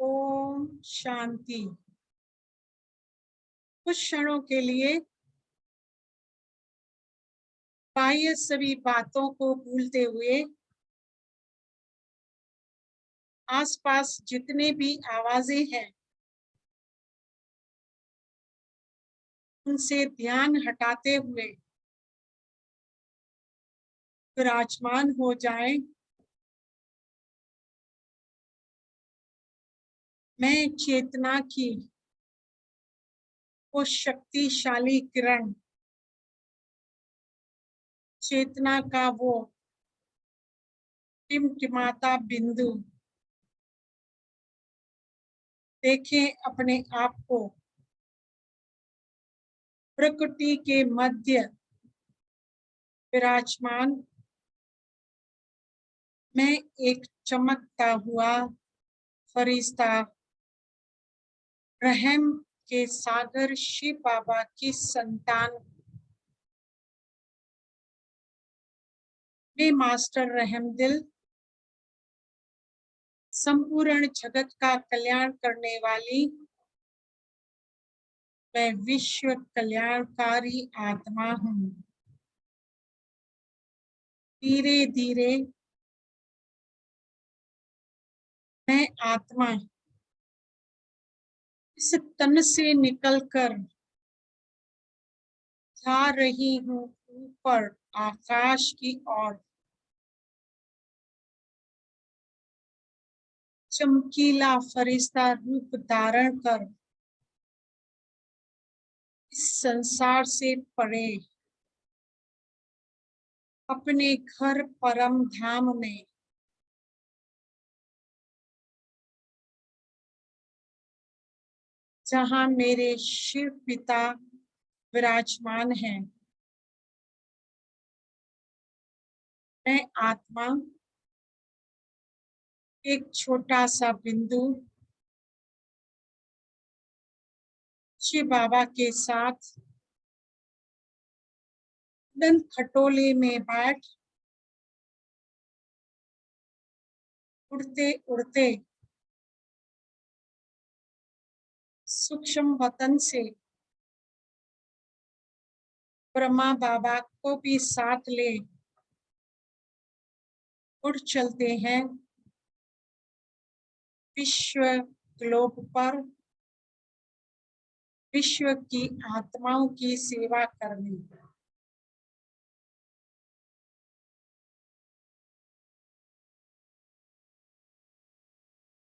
ओम शांति। कुछ क्षणों के लिए बाह्य सभी बातों को भूलते हुए आसपास जितने भी आवाजें हैं उनसे ध्यान हटाते हुए विराजमान हो जाएं। मैं चेतना की वो शक्तिशाली किरण, चेतना का वो टिमटिमाता बिंदु, देखें अपने आप को प्रकृति के मध्य विराजमान। मैं एक चमकता हुआ फरिश्ता, रहम के सागर शिव बाबा की संतान। मैं मास्टर रहमदिल, संपूर्ण जगत का कल्याण करने वाली मैं विश्व कल्याणकारी आत्मा हूँ। धीरे धीरे मैं आत्मा इस तन से निकलकर जा रही हूँ ऊपर आकाश की ओर। चमकीला फरिश्ता रूप धारण कर इस संसार से परे अपने घर परम धाम में जहाँ मेरे शिव पिता विराजमान हैं। मैं आत्मा एक छोटा सा बिंदु शिव बाबा के साथ दंत खटोले में बैठ उड़ते उड़ते सूक्ष्म वतन से ब्रह्मा बाबा को भी साथ ले उड़ चलते हैं विश्व ग्लोब पर, विश्व की आत्माओं की सेवा करने।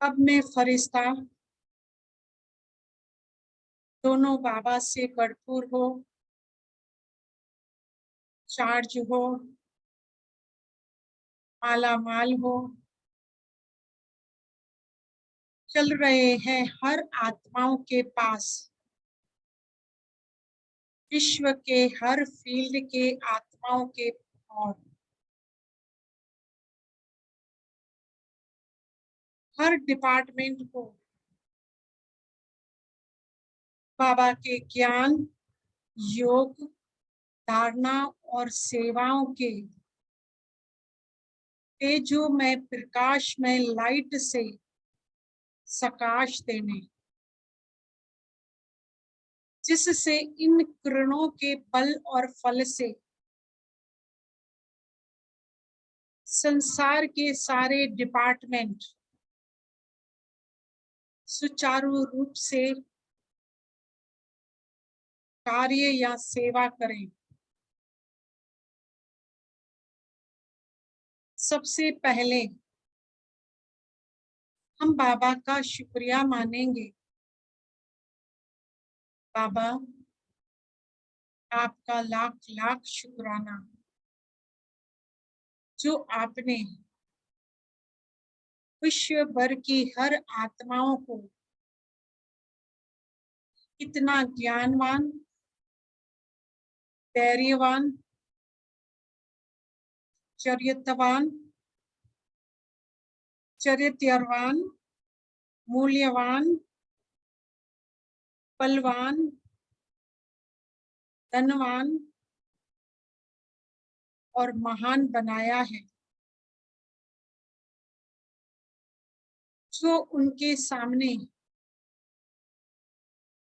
अब मैं फरिश्ता दोनों बाबा से भरपूर हो, चार्ज हो, माला माल हो, चल रहे हैं हर आत्माओं के पास, विश्व के हर फील्ड के आत्माओं के और हर डिपार्टमेंट को बाबा के ज्ञान, योग, धारणा और सेवाओं के तेजो में प्रकाश में लाइट से सकाश देने, जिससे इन किरणों के बल और फल से संसार के सारे डिपार्टमेंट सुचारू रूप से कार्य या सेवा करें। सबसे पहले हम बाबा का शुक्रिया मानेंगे। बाबा, आपका लाख लाख शुक्राना जो आपने विश्व भर की हर आत्माओं को इतना ज्ञानवान, धैर्यवान, चरित्रवान, मूल्यवान, बलवान, धनवान और महान बनाया है, जो उनके सामने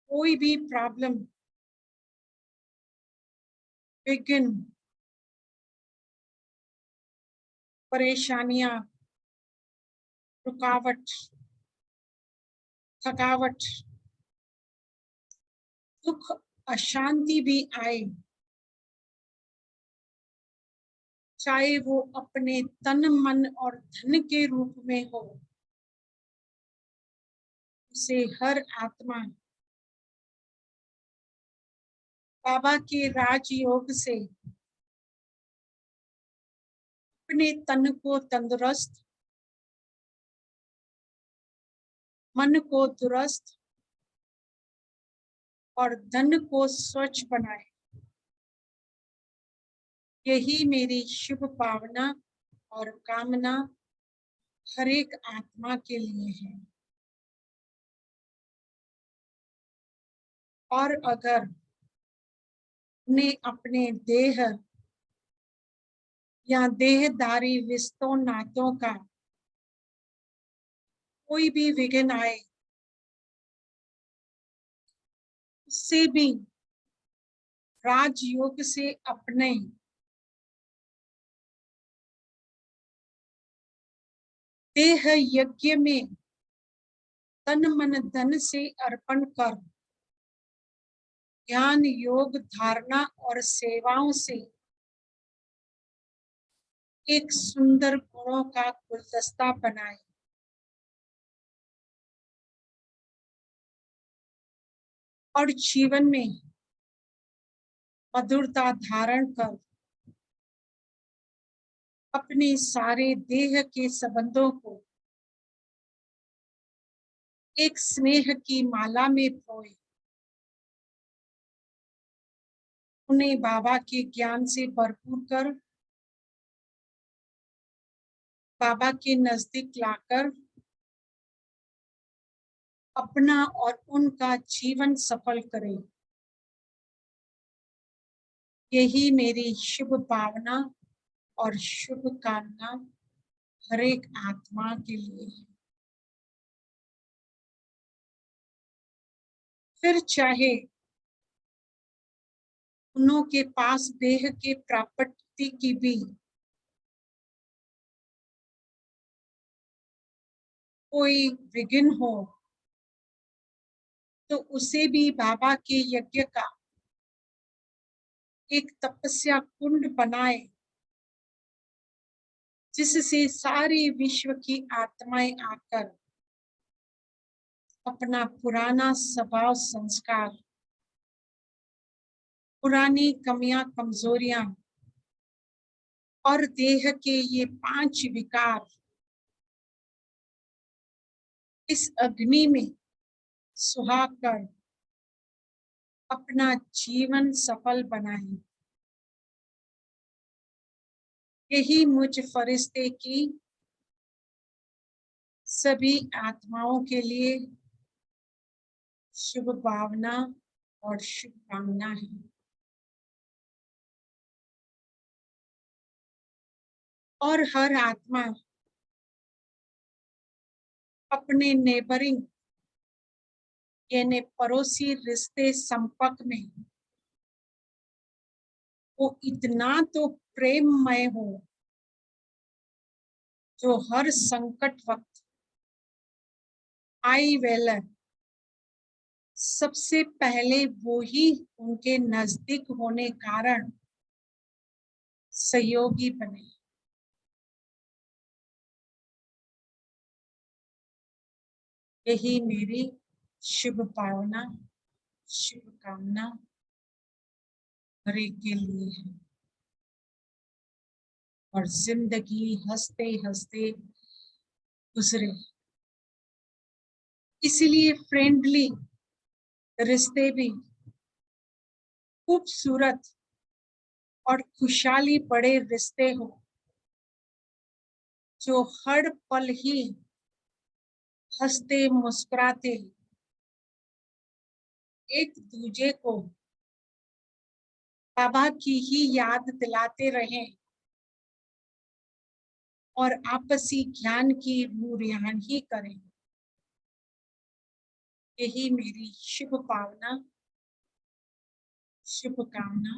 कोई भी प्रॉब्लम, विघ्न, परेशानियां, रुकावट, थकावट, दुख, अशांति भी आए, चाहे वो अपने तन, मन और धन के रूप में हो, उसे हर आत्मा बाबा के राजयोग से अपने तन को तंदुरुस्त, मन को दुरुस्त और धन को स्वच्छ बनाए। यही मेरी शुभ भावना और कामना हर एक आत्मा के लिए है। और अगर उन्हें अपने देह या देहधारी रिश्तों नातों का कोई भी विघ्न आए, उससे भी राजयोग से अपने देह यज्ञ में तन, मन, धन से अर्पण कर ज्ञान, योग, धारणा और सेवाओं से एक सुंदर गुणों का गुलदस्ता बनाए। और जीवन में मधुरता धारण कर अपने सारे देह के संबंधों को एक स्नेह की माला में पिरोए, उन्हें बाबा के ज्ञान से भरपूर कर बाबा के नजदीक लाकर अपना और उनका जीवन सफल करें। यही मेरी शुभ भावना और शुभ कामना हर एक आत्मा के लिए है। फिर चाहे उन्हों के पास देह के प्राप्ति की भी कोई विघ्न हो, तो उसे भी बाबा के यज्ञ का एक तपस्या कुंड बनाए, जिससे सारे विश्व की आत्माएं आकर अपना पुराना स्वभाव, संस्कार, पुरानी कमियां, कमजोरियां और देह के ये 5 विकार इस अग्नि में सुहाकर अपना जीवन सफल बनाए। यही मुझ फरिश्ते की सभी आत्माओं के लिए शुभ भावना और शुभकामना है। और हर आत्मा अपने नेबरिंग यानी पड़ोसी रिश्ते संपर्क में वो इतना तो प्रेममय हो, जो हर संकट वक्त आई वेलर सबसे पहले वो ही उनके नजदीक होने कारण सहयोगी बने। यही मेरी शुभ भावना, शुभकामना हर एक के लिए है। और जिंदगी हंसते हंसते गुजरे, इसलिए फ्रेंडली रिश्ते भी खूबसूरत और खुशहाली बड़े रिश्ते हो, जो हर पल ही हंसते मुस्कुराते एक दूजे को बाबा की ही याद दिलाते रहें और आपसी ज्ञान की नूरियान ही करें। यही मेरी शुभ भावना, शुभकामना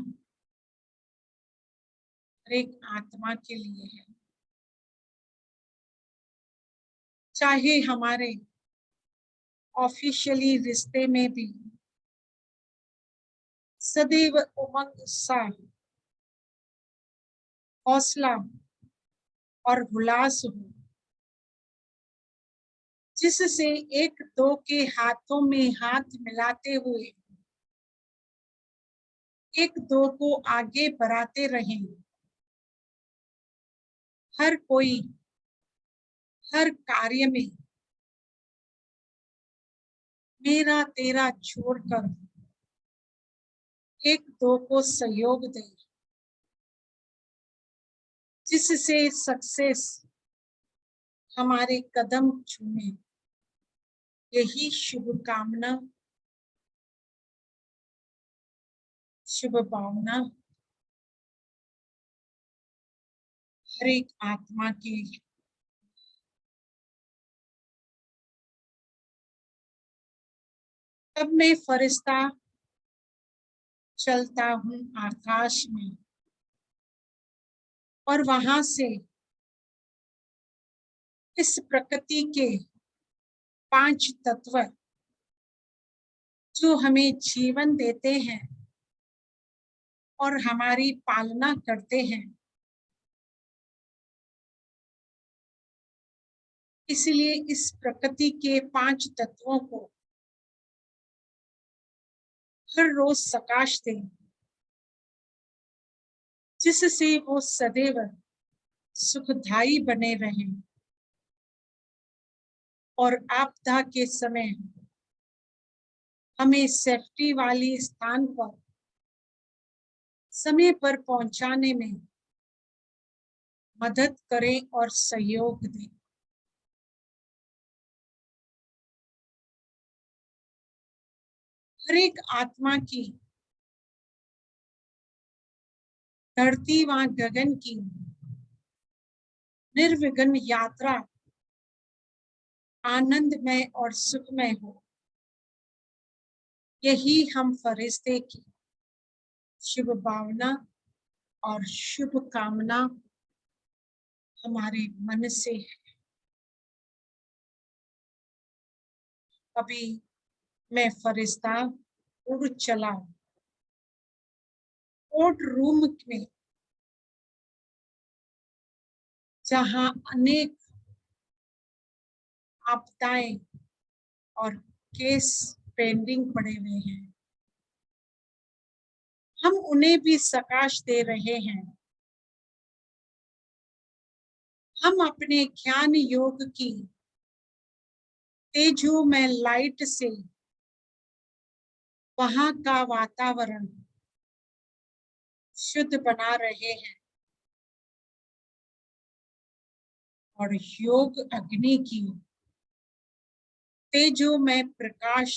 हर एक आत्मा के लिए है। चाहे हमारे ऑफिशियली रिश्ते में भी सदैव उमंग, उत्साह, हौसला और उल्लास हो, जिससे एक दो के हाथों में हाथ मिलाते हुए एक दो को आगे बढ़ाते रहें। हर कोई हर कार्य में मेरा तेरा छोड़कर एक दो को सहयोग दे, जिससे सक्सेस हमारे कदम चूमे। यही शुभकामना, शुभ भावना हर एक आत्मा की। तब मैं फरिश्ता चलता हूँ आकाश में, और वहां से इस प्रकृति के 5 तत्व जो हमें जीवन देते हैं और हमारी पालना करते हैं, इसलिए इस प्रकृति के 5 तत्वों को हर रोज प्रकाश दें, जिससे वो सदैव सुखदायी बने रहें और आपदा के समय हमें सेफ्टी वाली स्थान पर समय पर पहुंचाने में मदद करें और सहयोग दें। हर एक आत्मा की धरती व गगन की निर्विघ्न यात्रा आनंदमय और सुखमय हो, यही हम फरिश्ते की शुभ भावना और शुभ कामना हमारे मन से है। अभी मैं फरिश्ता उड़ चला कोर्ट रूम में, जहां अनेक आपदाएं और केस पेंडिंग पड़े हुए हैं, हम उन्हें भी प्रकाश दे रहे हैं। हम अपने ज्ञान योग की तेजोमय लाइट से वहां का वातावरण शुद्ध बना रहे हैं और योग अग्नि की तेजोमय प्रकाश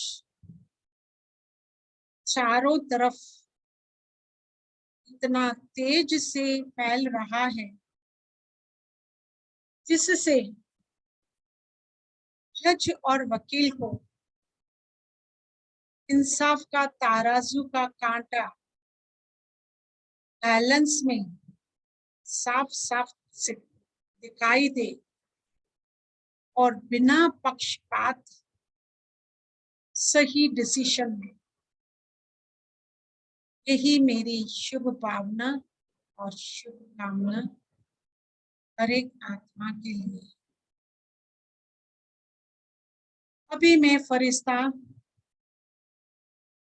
चारों तरफ इतना तेज से फैल रहा है, जिससे जज और वकील को इंसाफ का तराजू का कांटा बैलेंस में साफ साफ से दिखाई दे और बिना पक्षपात सही डिसीजन में। यही मेरी शुभ भावना और शुभ कामना हर एक आत्मा के लिए। अभी मैं फरिश्ता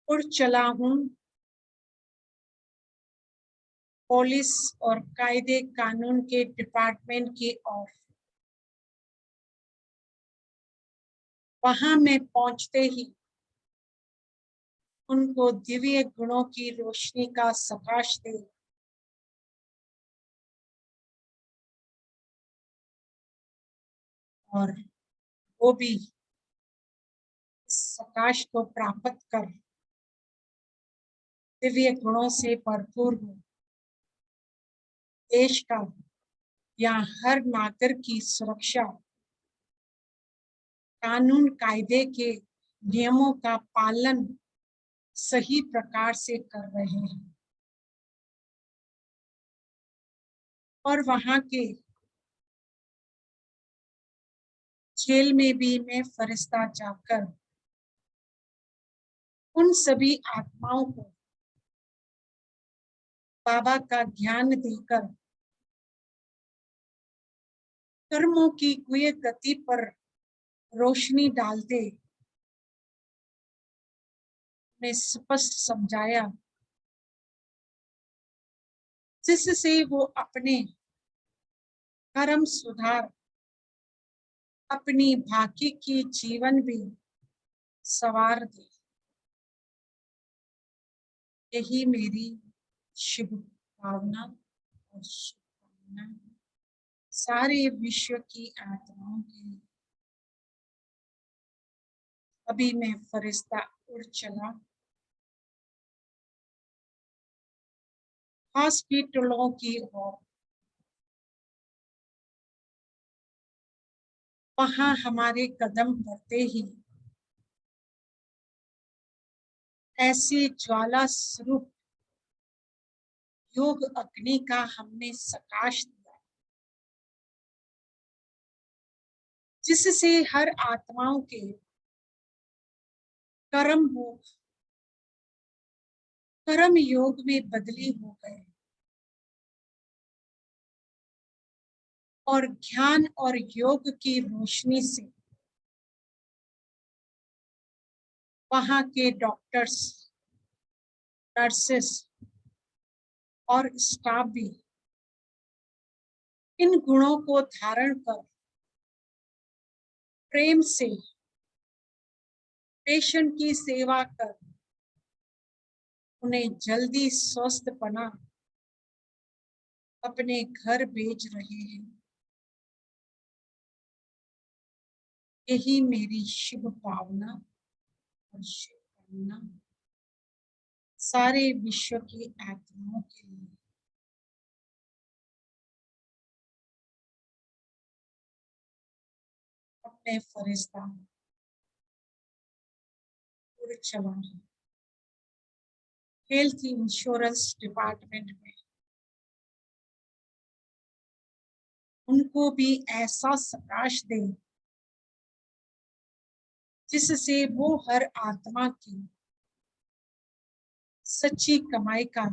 उड़ चला हूँ पुलिस और कायदे कानून के डिपार्टमेंट की ओर। वहां मैं पहुंचते ही उनको दिव्य गुणों की रोशनी का प्रकाश दे और वो भी इस प्रकाश को प्राप्त कर दिव्य गुणों से भरपूर हो, देश का या हर नागरिक की सुरक्षा, कानून कायदे के नियमों का पालन सही प्रकार से कर रहे हैं और वहां के जेल में भी मैं फरिश्ता जाकर उन सभी आत्माओं को बाबा का ज्ञान देकर कर्मों की गुए गति पर रोशनी डालते ने स्पष्ट समझाया, जिससे वो अपने कर्म सुधार अपनी बाकी की जीवन भी सवार दे। यही मेरी शुभ भावना और शुभकामना सारे विश्व की आत्माओं के लिए। अभी मैं फरिश्ता उड़ चला हॉस्पिटलों की ओर। वहां हमारे कदम बढ़ते ही ऐसी ज्वाला स्वरूप योग अग्नि का हमने सकाश दिया, जिससे हर आत्माओं के कर्म योग में बदली हो गए और ज्ञान और योग की रोशनी से वहां के डॉक्टर्स, नर्सेस और स्टाफ भी इन गुणों को धारण कर प्रेम से पेशेंट की सेवा कर उन्हें जल्दी स्वस्थ बना अपने घर भेज रहे हैं। यही मेरी शुभ भावना और शुभकामना सारे विश्व की आत्माओं के लिए। अपने फरिश्ता उड़ चला हेल्थ इंश्योरेंस डिपार्टमेंट में उनको भी ऐसा सकाश दे जिससे वो हर आत्मा की सच्ची कमाई का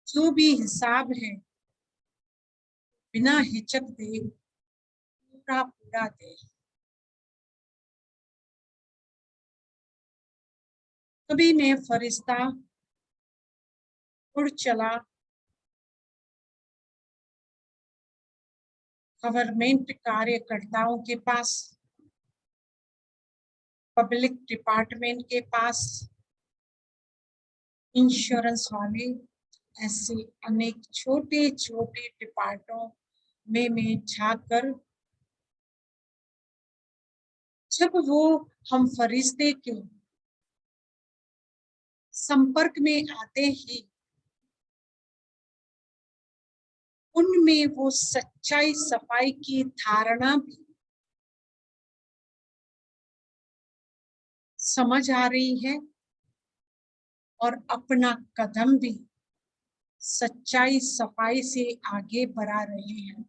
जो भी हिसाब है बिना हिचक दे पूरा पूरा दे। कभी मैं फरिश्ता उड़ चला गवर्नमेंट कार्यकर्ताओं के पास, पब्लिक डिपार्टमेंट के पास, इंश्योरेंस वाले, ऐसे अनेक छोटे छोटे डिपार्टमेंटों में मैं जाकर जब वो हम फरिश्ते के संपर्क में आते ही उनमें वो सच्चाई सफाई की धारणा भी समझ आ रही है और अपना कदम भी सच्चाई सफाई से आगे बढ़ा रहे हैं।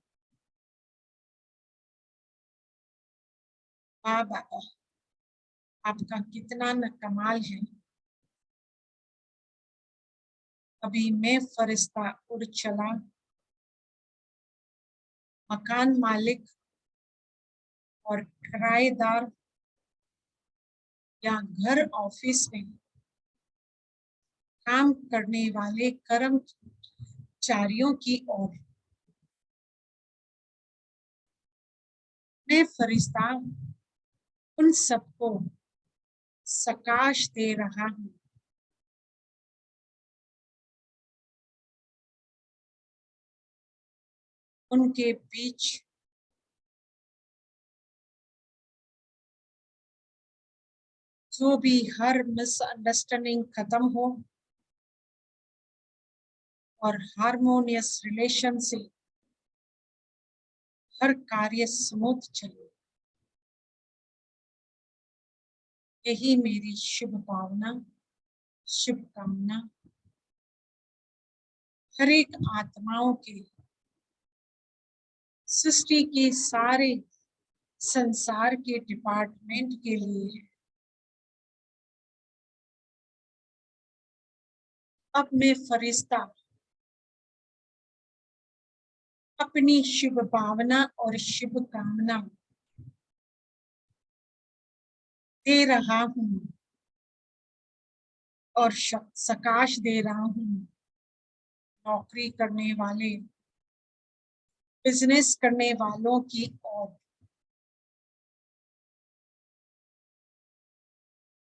वाह बाबा, आपका कितना न कमाल है। अभी मैं फरिश्ता उड़ चला मकान मालिक और किराएदार या घर ऑफिस में काम करने वाले कर्मचारियों की ओर। मैं फरिश्ता उन सबको सकाश दे रहा हूँ। उनके बीच जो भी हर मिसअंडरस्टैंडिंग खत्म हो और हार्मोनियस रिलेशन से हर कार्य स्मूथ चले। यही मेरी शुभ भावना, शुभकामना हर एक आत्माओं के, सृष्टि के सारे संसार के डिपार्टमेंट के लिए है। अब मैं फरिश्ता अपनी शुभ भावना और शुभ कामना दे रहा हूं और सकाश दे रहा हूं नौकरी करने वाले, बिजनेस करने वालों की ओर।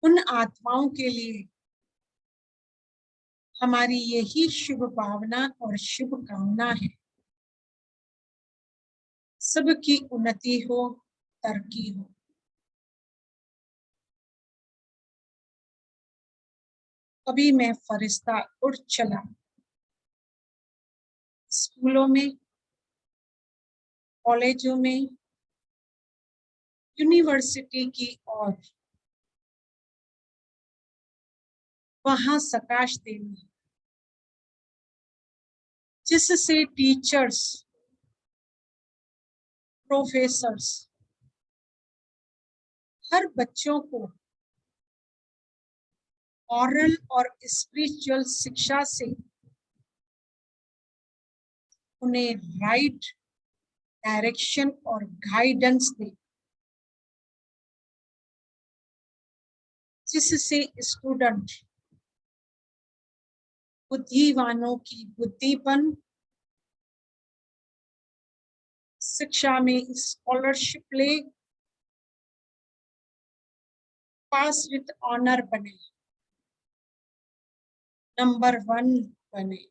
उन आत्माओं के लिए हमारी यही शुभ भावना और शुभ कामना है, सबकी उन्नति हो, तरक्की हो। अभी मैं फरिश्ता उड़ चला स्कूलों में, कॉलेजों में, यूनिवर्सिटी की ओर, वहां सकाश देने, जिससे टीचर्स, प्रोफेसर्स हर बच्चों को ऑरल और स्पिरिचुअल शिक्षा से उन्हें राइट डायरेक्शन और गाइडेंस दे, जिससे स्टूडेंट बुद्धिवानों की बुद्धिपन, शिक्षा में स्कॉलरशिप ले, पास विद ऑनर बने, नंबर 1 बने।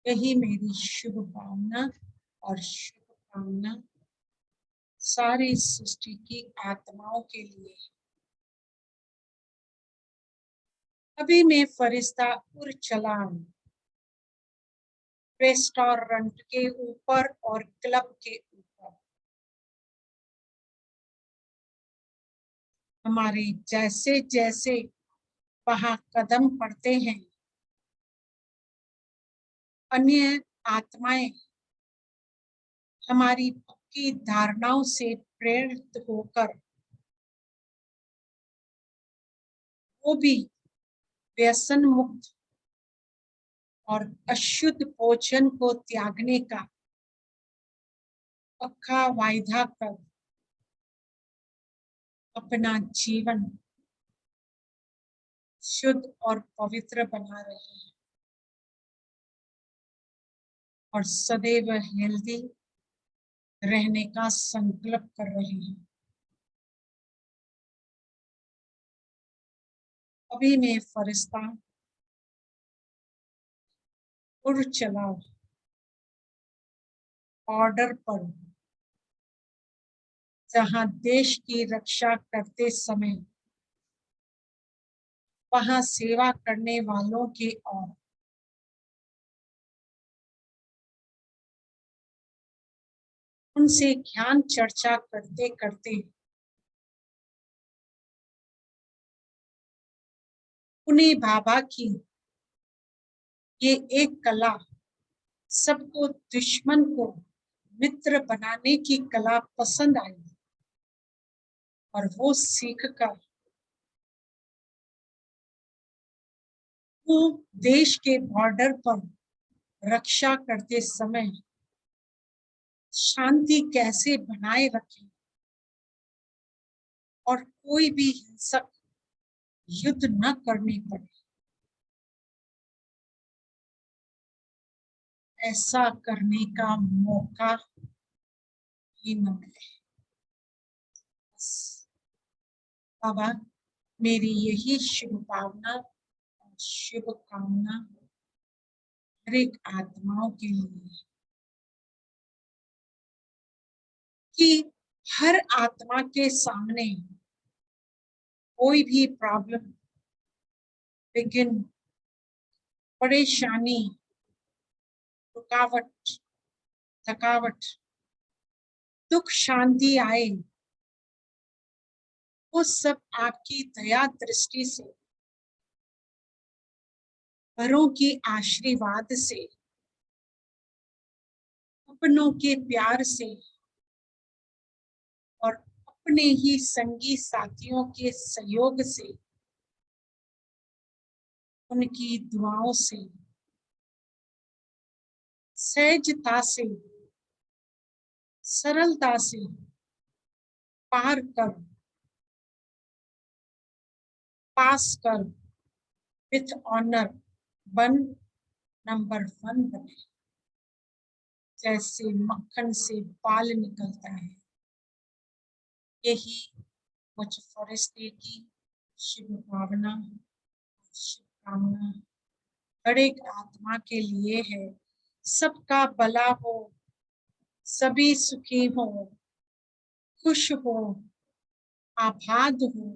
यही मेरी शुभ भावना और शुभ कामना सारी सृष्टि की आत्माओं के लिए। अभी मैं फरिश्ता उड़ चला रेस्टोरेंट के ऊपर और क्लब के ऊपर। हमारे जैसे जैसे वहां कदम पड़ते हैं, अन्य आत्माएं हमारी पक्की धारणाओं से प्रेरित होकर वो भी व्यसन मुक्त और अशुद्ध भोजन को त्यागने का पक्का वायदा कर अपना जीवन शुद्ध और पवित्र बना रहे हैं और सदैव हेल्दी रहने का संकल्प कर रहे हैं। अभी मैं फरिश्ता उड़ चला ऑर्डर पर, जहां देश की रक्षा करते समय वहां सेवा करने वालों की ओर उनसे ज्ञान चर्चा करते करते उन्हें बाबा की ये एक कला, सबको दुश्मन को मित्र बनाने की कला पसंद आई और वो सीख कर वो देश के बॉर्डर पर रक्षा करते समय शांति कैसे बनाए रखें और कोई भी हिंसक युद्ध न करने पड़े, ऐसा करने का मौका ही न मिले। बाबा, मेरी यही शुभ भावना और शुभ कामना हर एक आत्माओं के लिए कि हर आत्मा के सामने कोई भी प्रॉब्लम, विघ्न, परेशानी, रुकावट, थकावट, दुख, शांति आए वो सब आपकी दया दृष्टि से, बड़ों के आशीर्वाद से, अपनों के प्यार से और अपने ही संगी साथियों के सहयोग से, उनकी दुआओं से, सहजता से, सरलता से पार कर, पास कर, विथ ऑनर वन नंबर 1 बने। जैसे मक्खन से बाल निकलता है, यही मुझ फरिश्ते की शुभ भावना, शुभकामना हर एक आत्मा के लिए है। सबका भला हो, सभी सुखी हो, खुश हो, आबाद हो,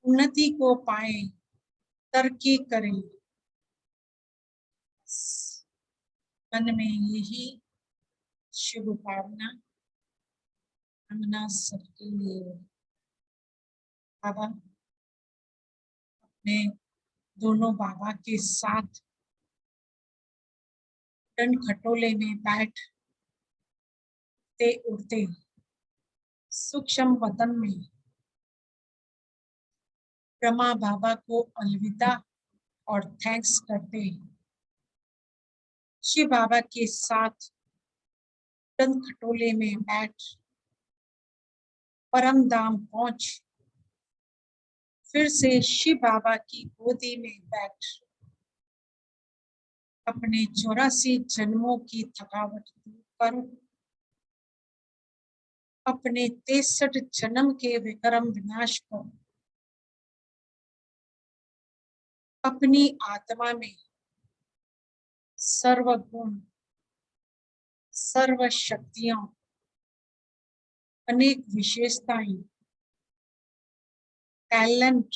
उन्नति को पाए, तरक्की करें। मन में यही शुभ भावना कामना सबके लिए। बाबा अपने दोनों बाबा के साथ टन खटोले में बैठते उड़ते सूक्ष्म वतन में ब्रह्मा बाबा को अलविदा और थैंक्स करते शिव बाबा के साथ टन खटोले में बैठ परम धाम पहुंच फिर से शिव बाबा की गोदी में बैठ अपने 84 जन्मों की थकावट दूर कर अपने 63 जन्म के विक्रम विनाश को अपनी आत्मा में सर्वगुण, सर्व शक्तियां, अनेक विशेषताएं, टैलेंट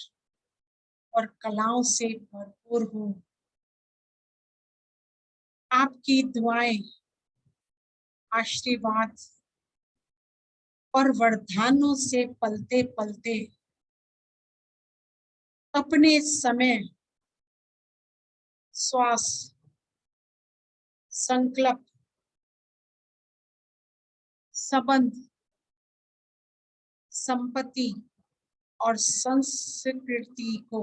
और कलाओं से भरपूर हो। आपकी दुआएं, आशीर्वाद और वरदानों से पलते पलते अपने समय, श्वास, संकल्प, संबंध, संपत्ति और संस्कृति को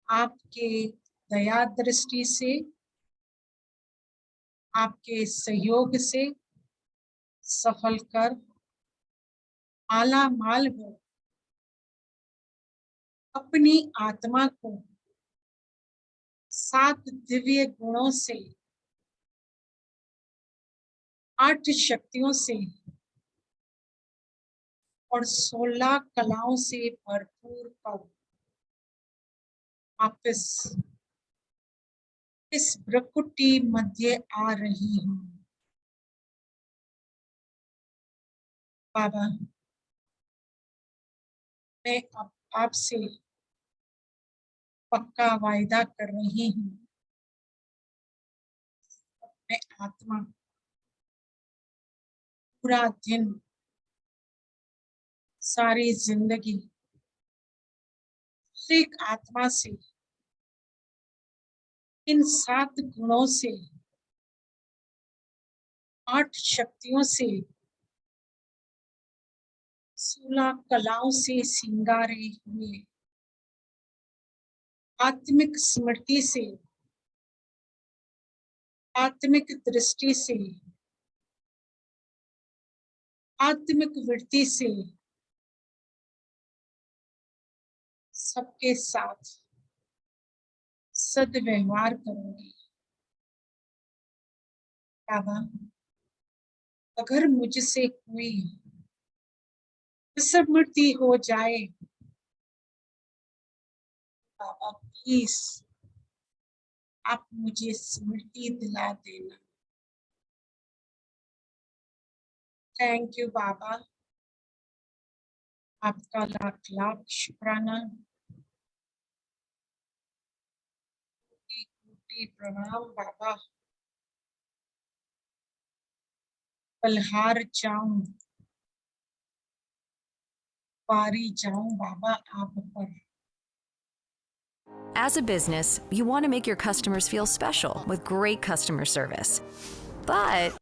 आपके दया दृष्टि से, आपके सहयोग से सफल कर आला माल हो। अपनी आत्मा को 7 दिव्य गुणों से, 8 शक्तियों से और 16 कलाओं से भरपूर कर वापस इस प्रकृति मध्य आ रही हूँ। बाबा मैं अब आपसे पक्का वायदा कर रही हूँ, मैं आत्मा पूरा दिन, सारी जिंदगी एक आत्मा से, इन 7 गुणों से, 8 शक्तियों से, 16 कलाओं से सिंगारे हुए आत्मिक स्मृति से, आत्मिक दृष्टि से, आत्मिक वृत्ति से सबके साथ सद्व्यवहार करूंगी। बाबा अगर मुझसे कोई विस्मृति हो जाए, बाबा प्लीज आप मुझे स्मृति दिला देना। थैंक यू बाबा, आपका लाख लाख शुक्राना, कोटि कोटि प्रणाम बाबा। पलहार जाऊं पारी जाऊं बाबा आप पर। As a business, you want to make your customers feel special with great customer service. But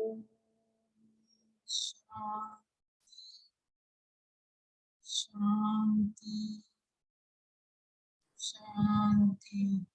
Om Shanti Shanti Shanti.